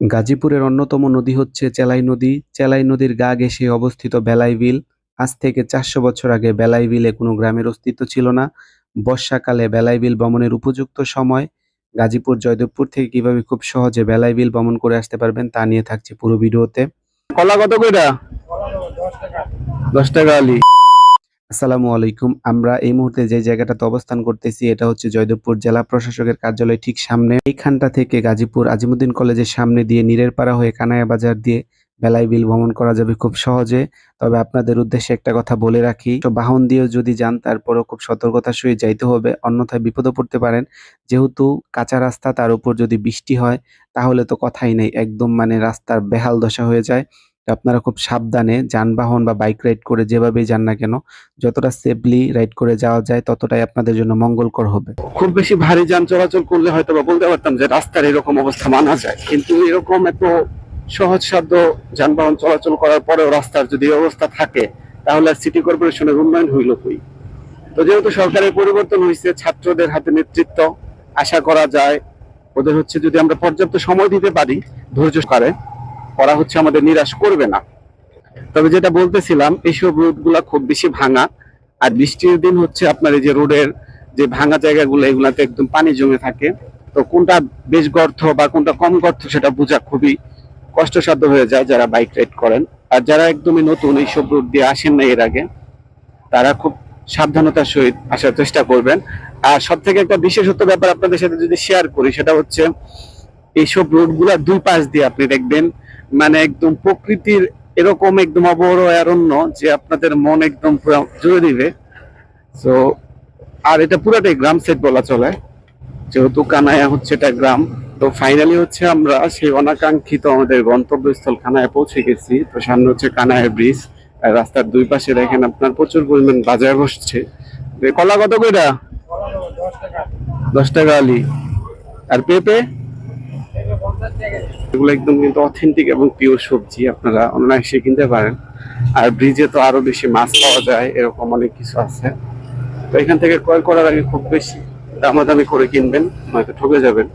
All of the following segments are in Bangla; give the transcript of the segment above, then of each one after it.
গাজীপুরের অন্যতম নদী হচ্ছে চেলাই নদী। চেলাই নদীর গা ঘেঁষে অবস্থিত বেলাই বিল। আজ থেকে ৪০০ বছর আগে বেলাই বিলে কোনো গ্রামের অস্তিত্ব ছিল না। বর্ষাকালে বেলাই বিল ভ্রমণের উপযুক্ত সময়। গাজীপুর জয়দেবপুর থেকে কিভাবে খুব সহজে বেলাই বিল ভ্রমণ করে আসতে পারবেন তা নিয়ে থাকছে পুরো ভিডিওতে। কলা কত কইরা? ১০ টাকা আলি। আসসালামু আলাইকুম। আমরা এই মুহূর্তে যে জায়গাটাতে অবস্থান করতেছি এটা হচ্ছে জয়দেবপুর জেলা প্রশাসকের কার্যালয় ঠিক সামনে। এইখানটা থেকে গাজীপুর আজিমুদ্দিন কলেজের সামনে দিয়ে নীরেরপাড়া হয়ে কানাইয়া বাজার দিয়ে বেলাই বিল ভ্রমণ করা যাবে খুব সহজে। তবে আপনাদের উদ্দেশ্যে একটা কথা বলে রাখি, তো বাহন দিয়েও যদি যান তারপরেও খুব সতর্কতার সহিত যাইতে হবে, অন্যথায় বিপদে পড়তে পারেন। যেহেতু কাঁচা রাস্তা তার উপর যদি বৃষ্টি হয় তাহলে তো কথাই নেই, একদম মানে রাস্তার বেহাল দশা হয়ে যায়। তো আপনারা খুব সাবধানে যানবাহন বা বাইক রাইড করে যেভাবেই যান না কেন যতটা সেফলি রাইড করে যাওয়া যায় ততটাই আপনাদের জন্য মঙ্গলকর হবে। খুব বেশি ভারী যান চলাচল করলে হয়তো বা বলতে পারতাম যে রাস্তার এরকম অবস্থা মানা যায়, কিন্তু এরকম এত সহজসাধ্য যানবাহন চলাচল করার পরেও রাস্তার যদি এই অবস্থা থাকে তাহলে আর সিটি কর্পোরেশনের উন্নয়ন হইল কই? তো যেহেতু সরকারের পরিবর্তন হয়েছে, ছাত্রদের হাতে নেতৃত্ব, আশা করা যায় ওদের হচ্ছে যদি আমরা পর্যাপ্ত সময় দিতে পারি, ধৈর্য সহকারে, ওরা হচ্ছে আমাদের নিরাশ করবে না। তবে যেটা বলতেছিলাম, এইসব রোড গুলা খুব বেশি ভাঙা, আর বৃষ্টির দিন হচ্ছে আপনার এই যে রোডের যে ভাঙা জায়গাগুলো এগুলাতে একদম পানি জমে থাকে। তো কোনটা বেশ গর্ত বা কোনটা কম গর্ত সেটা বোঝা খুবই কষ্টসাধ্য হয়ে যায় যারা বাইক রাইড করেন। আর যারা একদমই নতুন এইসব রোড দিয়ে আসেন না এর আগে, তারা খুব সাবধানতার সহিত আসার চেষ্টা করবেন। আর সব থেকে একটা বিশেষত্ব ব্যাপার আপনাদের সাথে যদি শেয়ার করি, সেটা হচ্ছে এইসব রোড গুলা দুই পাশ দিয়ে আপনি দেখবেন মানে একদম প্রকৃতির এরকম একদম অভয়ারণ্য যে আপনাদের মন একদম পুরো জুড়ে দিবে। তো আর এটা পুরাটাই গ্রাম সাইড বলা চলে, যেহেতু কানায়া হচ্ছে এটা গ্রাম। তো ফাইনালি হচ্ছে আমরা সেই অনাকাঙ্ক্ষিত আমাদের গন্তব্যস্থল কানায়া পৌঁছে গেছি। তো সামনে হচ্ছে কানায়া ব্রিজ, আর রাস্তার দুই পাশে দেখেন আপনার প্রচুর পরিমাণ বাজার বসছে। কলা কত কইরা? ১০ টাকা আলি। আর পেঁপে? এগুলো একদম কিন্তু অথেন্টিক এবং পিওর সবজি, আপনারা অনায়াসে কিনতে পারেন। আর ব্রিজে তো আরো বেশি মাছ পাওয়া যায়, এরকম অনেক কিছু আছে। তো এখান থেকে ক্রয় করার আগে খুব বেশি দামাদামি করে কিনবেন, নয়তো ঠকে যাবেন।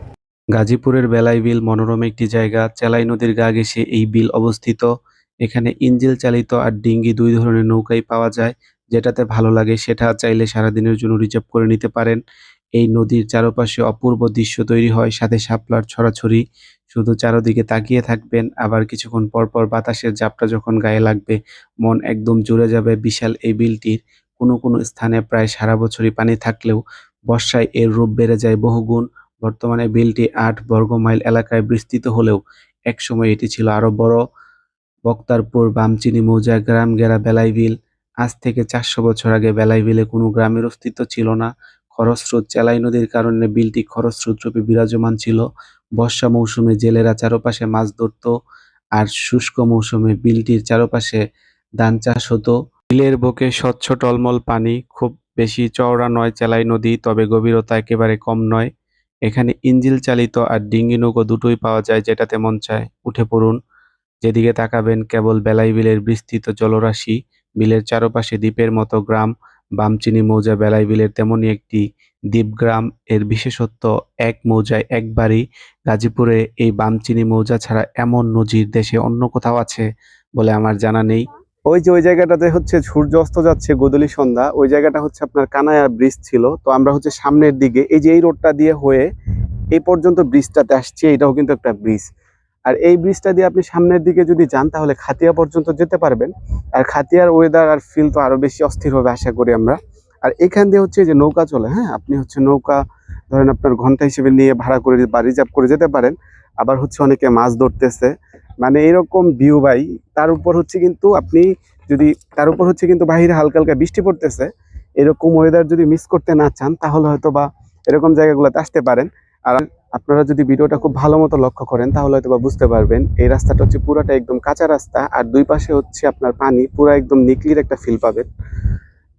গাজীপুরের বেলাই বিল মনোরম একটি জায়গা। চেলাই নদীর গা ঘেঁষে এই বিল অবস্থিত। এখানে ইঞ্জিল চালিত আর ডিঙ্গি দুই ধরনের নৌকাই পাওয়া যায়। যেটাতে ভালো লাগে সেটা চাইলে সারাদিনের জন্য রিজার্ভ করে নিতে পারেন। এই নদীর চারপাশে অপূর্ব দৃশ্য তৈরি হয়, সাথে শাপলার ছড়াছড়ি। শুধু চারদিকে তাকিয়ে থাকবেন, আবার কিছুক্ষণ পর পর বাতাসের ঝাপটা যখন গায়ে লাগবে মন একদম জুড়ে যাবে বিশাল এই বিলটির। কোনো কোনো স্থানে প্রায় সারা বছরই পানি থাকলেও বর্ষায় এর রূপ বেড়ে যায় বহুগুণ। বর্তমানে বিলটি ৮ বর্গমাইল এলাকায় বিস্তৃত হলেও একসময় এটি ছিল আরো বড়। বক্তারপুর বামচিনি মৌজার গ্রাম ঘেরা বেলাই বিল। আজ থেকে ৪০০ বছর আগে বেলাই বিলে কোনো গ্রামের অস্তিত্ব ছিল না। খরস্রোত চেলাই নদীর কারণে বিলটি খরস্রোত রূপে বিরাজমান ছিল। বর্ষা মৌসুমে জেলেরা চারপাশে মাছ ধরত, আর শুষ্ক মৌসুমে বিলটির চারপাশে ধান চাষ হতো। বিলের বুকে স্বচ্ছ টলমল পানি, খুব বেশি চওড়া নয় চেলাই নদী, তবে গভীরতা একেবারে কম নয়। এখানে ইঞ্জিল চালিত আর ডিঙ্গি নৌকো দুটোই পাওয়া যায়, যেটাতে মন চায় উঠে পড়ুন। যেদিকে তাকাবেন কেবল বেলাই বিলের বিস্তৃত জলরাশি। বিলের চারপাশে দ্বীপের মতো গ্রাম। বামচিনি মৌজা বেলাই বিলের তেমনই একটি দ্বীপগ্রাম। এর বিশেষত্ব, এক মৌজায় এক বাড়ি। গাজীপুরে এই বামচিনি মৌজা ছাড়া এমন নজির দেশে অন্য কোথাও আছে বলে আমার জানা নেই। ওই যে ওই জায়গাটাতে হচ্ছে সূর্য অস্ত যাচ্ছে গোধূলি সন্ধ্যা, ওই জায়গাটা হচ্ছে আপনার কানায়া ব্রিজ ছিল। তো আমরা হচ্ছে সামনের দিকে এই যে এই রোডটা দিয়ে হয়ে এই পর্যন্ত ব্রিজটাতে আসছি, এটাও কিন্তু একটা ব্রিজ। আর এই ব্রিজটা দিয়ে আপনি সামনের দিকে যদি যান তাহলে খাতিয়া পর্যন্ত যেতে পারবেন। আর খাতিয়ার ওয়েদার আর ফিল তো আরো বেশি অস্থির হবে আশা করি আমরা। আর এখান দিয়ে হচ্ছে যে নৌকা চলে, হ্যাঁ, আপনি হচ্ছে নৌকা ধরেন আপনার ঘন্টা হিসেবে নিয়ে ভাড়া করে বা রিজার্ভ করে যেতে পারেন। আবার হচ্ছে অনেকে মাছ ধরতেছে, মানে এরকম ভিউ ভাই। তার উপর হচ্ছে কিন্তু আপনি যদি তার উপর হচ্ছে কিন্তু বাহিরে হালকা হালকা বৃষ্টি পড়তেছে। এরকম ওয়েদার যদি মিস করতে না চান তাহলে হয়তো বা এরকম জায়গাগুলোতে আসতে পারেন। আর আপনারা যদি ভিডিওটা খুব ভালো মতো লক্ষ্য করেন তাহলে হয়তো বা বুঝতে পারবেন এই রাস্তাটা হচ্ছে পুরাটা একদম কাঁচা রাস্তা, আর দুই পাশে হচ্ছে আপনার পানি, পুরো একদম নিকলির একটা ফিল পাবেন।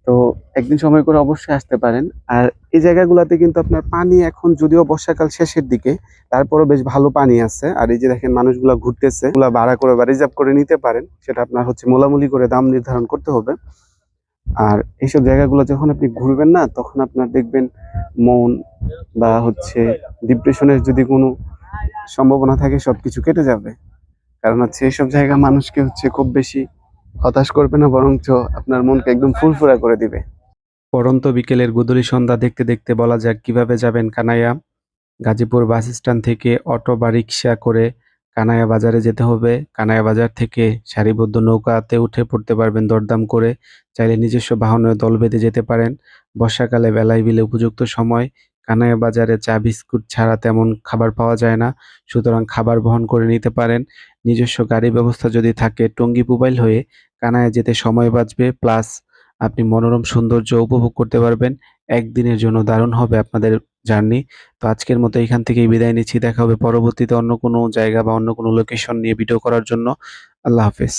তো একদিন সময় করে অবশ্যই আসতে পারেন। আর এই জায়গাগুলোতে কিন্তু আপনার পানি এখন যদিও বর্ষাকাল শেষের দিকে, তারপরও বেশ ভালো পানি আছে। আর এই যে দেখেন মানুষগুলা ঘুরতেছে, ওগুলা ভাড়া করে বা রিজার্ভ করে নিতে পারেন, সেটা আপনার হচ্ছে মোলামুলি করে দাম নির্ধারণ করতে হবে। আর এইসব জায়গাগুলো যখন আপনি ঘুরবেন না, তখন আপনার দেখবেন মন বা হচ্ছে ডিপ্রেশনের যদি কোনো সম্ভাবনা থাকে সবকিছু কেটে যাবে। কারণ হচ্ছে এইসব জায়গা মানুষকে হচ্ছে খুব বেশি হতাশ করবে না, বরঞ্চ আপনার মনকে একদম ফুরফুরা করে দিবে। পড়ন্ত বিকেলের গোধূলি সন্ধ্যা দেখতে দেখতে বলা যাক কিভাবে যাবেন কানাইয়া। গাজীপুর বাস স্ট্যান্ড থেকে অটো বা রিক্সা করে কানাইয়া বাজারে যেতে হবে। কানাইয়া বাজার থেকে সারিবদ্ধ নৌকাতে উঠে পড়তে পারবেন দরদাম করে। চাইলে নিজস্ব বাহনে দল বেঁধে যেতে পারেন। বর্ষাকালে বেলায় বিলে উপযুক্ত সময়। কানাইয়া বাজারে চা বিস্কুট ছাড়া তেমন খাবার পাওয়া যায় না, সুতরাং খাবার বহন করে নিতে পারেন। নিজস্ব গাড়ি ব্যবস্থা যদি থাকে টঙ্গী মোবাইল হয়ে কানাইয়া যেতে সময় বাঁচবে, প্লাস আপনি মনোরম সৌন্দর্য উপভোগ করতে পারবেন। একদিনের জন্য দারুণ হবে আপনাদের জার্নি। তো আজকের মতো এখান থেকেই বিদায় নিচ্ছি। দেখা হবে পরবর্তীতে অন্য কোনো জায়গা বা অন্য কোনো লোকেশন নিয়ে ভিডিও করার জন্য। আল্লাহ হাফেজ।